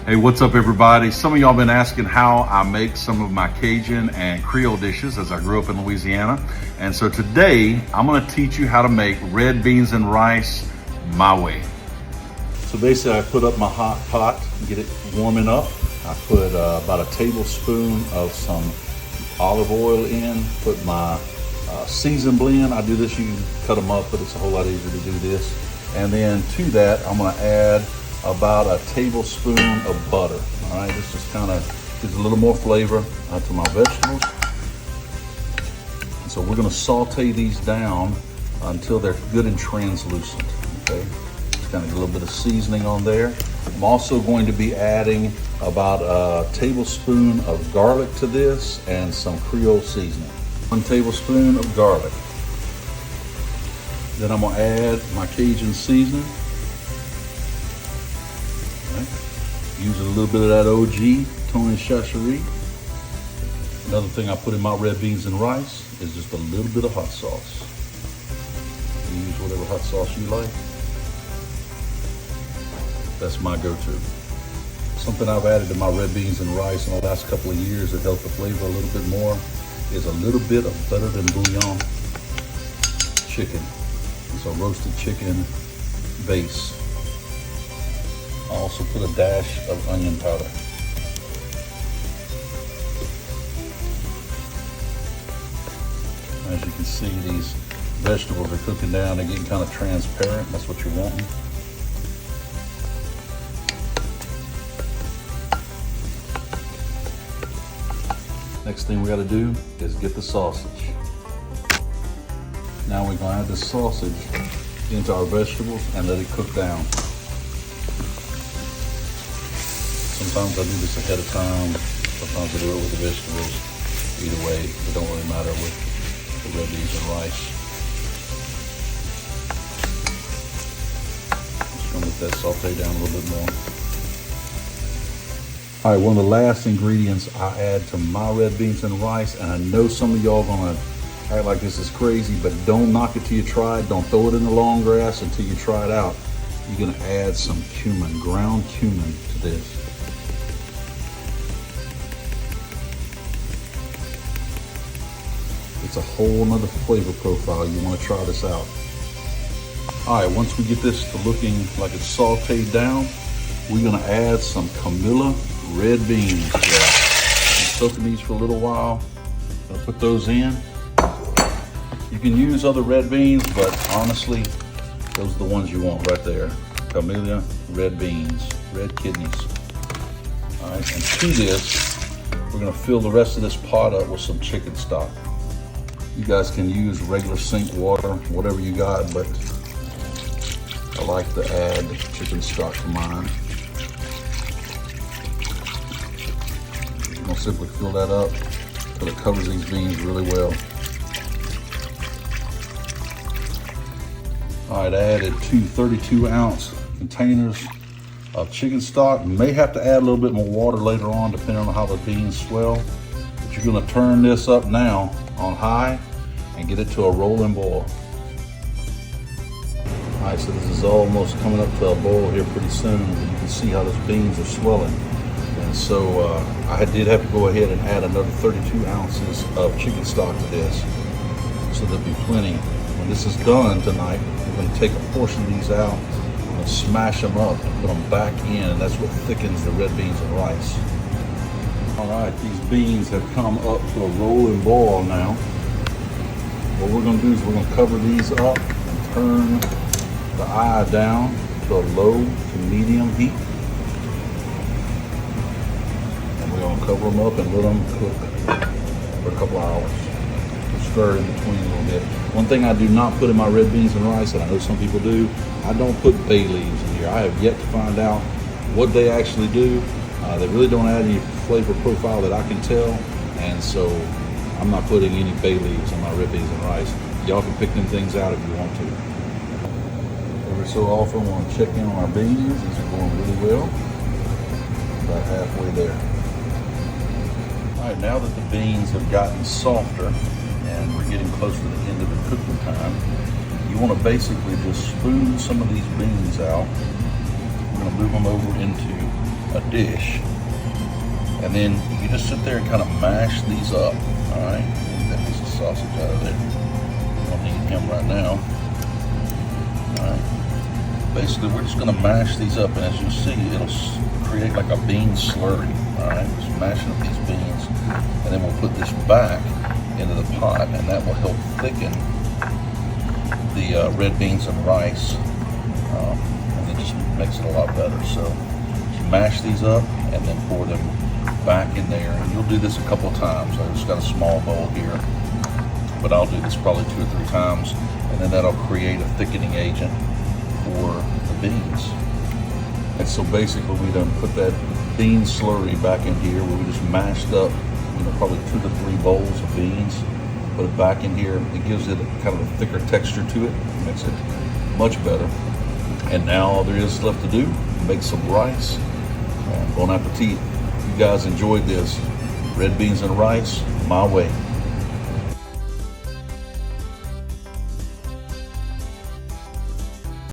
Hey, what's up everybody? Some of y'all been asking how I make some of my Cajun and Creole dishes as I grew up in Louisiana. And so today I'm gonna teach you how to make red beans and rice my way. So basically I put up my hot pot, get it warming up. I put about a tablespoon of some olive oil in, put my season blend. I do this, you can cut them up, but it's a whole lot easier to do this. And then to that, I'm gonna add about a tablespoon of butter. All right, this just kind of gives a little more flavor to my vegetables. And so we're gonna saute these down until they're good and translucent, okay? Just kind of get a little bit of seasoning on there. I'm also going to be adding about a tablespoon of garlic to this and some Creole seasoning. 1 tablespoon of garlic. Then I'm gonna add my Cajun seasoning. Using a little bit of that OG, Tony Chacherie. Another thing I put in my red beans and rice is just a little bit of hot sauce. You use whatever hot sauce you like. That's my go-to. Something I've added to my red beans and rice in the last couple of years that helped the flavor a little bit more is a little bit of better than bouillon chicken. It's a roasted chicken base. I also put a dash of onion powder. As you can see, these vegetables are cooking down. They're getting kind of transparent. That's what you're wanting. Next thing we got to do is get the sausage. Now we're going to add the sausage into our vegetables and let it cook down. Sometimes I do this ahead of time, sometimes I do it with the vegetables. Either way, it don't really matter with the red beans and rice. Just gonna let that saute down a little bit more. All right, one of the last ingredients I add to my red beans and rice, and I know some of y'all gonna act like this is crazy, but don't knock it till you try it. Don't throw it in the long grass until you try it out. You're gonna add some cumin, ground cumin to this. It's a whole nother flavor profile. You want to try this out. All right, once we get this to looking like it's sauteed down, we're gonna add some Camilla red beans. I'm soaking these for a little while. Gonna put those in. You can use other red beans, but honestly, those are the ones you want right there. Camilla red beans, red kidneys. All right, and to this, we're gonna fill the rest of this pot up with some chicken stock. You guys can use regular sink water, whatever you got, but I like to add chicken stock to mine. I'm gonna simply fill that up until it covers these beans really well. All right, I added 2 32-ounce containers of chicken stock. You may have to add a little bit more water later on depending on how the beans swell. But you're gonna turn this up now on high and get it to a rolling boil. All right, so this is almost coming up to a boil here pretty soon. You can see how those beans are swelling. And so I did have to go ahead and add another 32 ounces of chicken stock to this. So there'll be plenty. When this is done tonight, we're gonna take a portion of these out, we're gonna smash them up and put them back in, and that's what thickens the red beans and rice. All right, these beans have come up to a rolling boil now. What we're gonna do is we're gonna cover these up and turn the eye down to a low to medium heat. And we're gonna cover them up and let them cook for a couple hours. Stir in between a little bit. One thing I do not put in my red beans and rice, and I know some people do, I don't put bay leaves in here. I have yet to find out what they actually do. They really don't add any flavor profile that I can tell, and so I'm not putting any bay leaves on my red beans and rice. Y'all can pick them things out if you want to. Every so often, we want to check in on our beans. These are going really well. About halfway there. All right, now that the beans have gotten softer and we're getting close to the end of the cooking time, you want to basically just spoon some of these beans out. We're going to move them over into a dish. And then you just sit there and kind of mash these up. All right, get that piece of sausage out of there. We don't need him right now. All right. Basically, we're just going to mash these up, and as you see, it'll create like a bean slurry. All right, just mashing up these beans, and then we'll put this back into the pot, and that will help thicken the red beans and rice, and it just makes it a lot better. So just mash these up, and then pour them back in there, and you'll do this a couple of times. I just got a small bowl here, but I'll do this probably 2 or 3 times, and then that'll create a thickening agent for the beans. And so basically we done put that bean slurry back in here where we just mashed up, probably 2 to 3 bowls of beans, put it back in here. It gives it kind of a thicker texture to it, makes it much better. And now all there is left to do, make some rice. Bon appetit. You guys enjoyed this. Red beans and rice, my way.